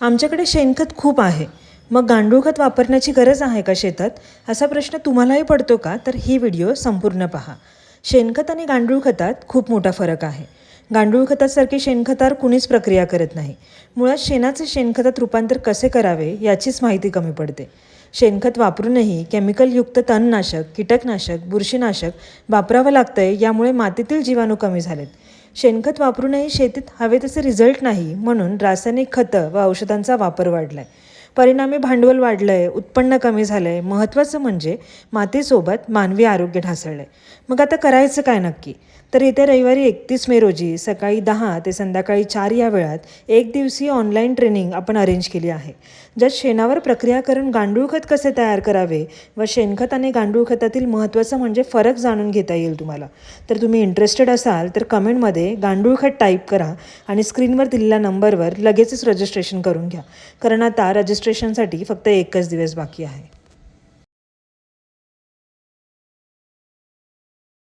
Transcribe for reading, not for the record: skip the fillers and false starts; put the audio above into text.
आमच्याकडे शेणखत खूप आहे. मग गांडूळ खत वापरण्याची गरज आहे का शेतात? असा प्रश्न तुम्हालाही पडतो का? तर ही व्हिडिओ संपूर्ण पहा. शेणखत आणि गांडूळ खतात खूप मोठा फरक आहे. गांडूळ खतासारखी शेणखतावर कुणीच प्रक्रिया करत नाही. मुळात शेणाचे शेणखतात रूपांतर कसे करावे याचीच माहिती कमी पडते. शेणखत वापरूनही केमिकलयुक्त तणनाशक, कीटकनाशक, बुरशीनाशक वापरावं लागतंय. यामुळे मातीतील जीवाणू कमी झालेत. शेणखत वापरूनही शेतीत हवे तसे रिझल्ट नाही, म्हणून रासायनिक खतं व औषधांचा वापर वाढला आहे. परिणामी भांडवल वाढलं आहे, उत्पन्न कमी झालं आहे. महत्त्वाचं म्हणजे मातीसोबत मानवी आरोग्य ढासळलं आहे. मग आता करायचं काय नक्की? तर येत्या रविवारी 31 मे रोजी सकाळी 10 ते संध्याकाळी 4 या वेळात एक दिवसीय ऑनलाईन ट्रेनिंग आपण अरेंज केली आहे, ज्यात शेणावर प्रक्रिया करून गांडूळ खत कसे तयार करावे व शेणखत आणि गांडूळ खतातील महत्त्वाचं म्हणजे फरक जाणून घेता येईल तुम्हाला. तर तुम्ही इंटरेस्टेड असाल तर कमेंटमध्ये गांडूळ खत टाईप करा आणि स्क्रीनवर दिलेल्या नंबरवर लगेचच रजिस्ट्रेशन करून घ्या, कारण आता रजिस्ट्रेशनसाठी फक्त एकच दिवस बाकी आहे.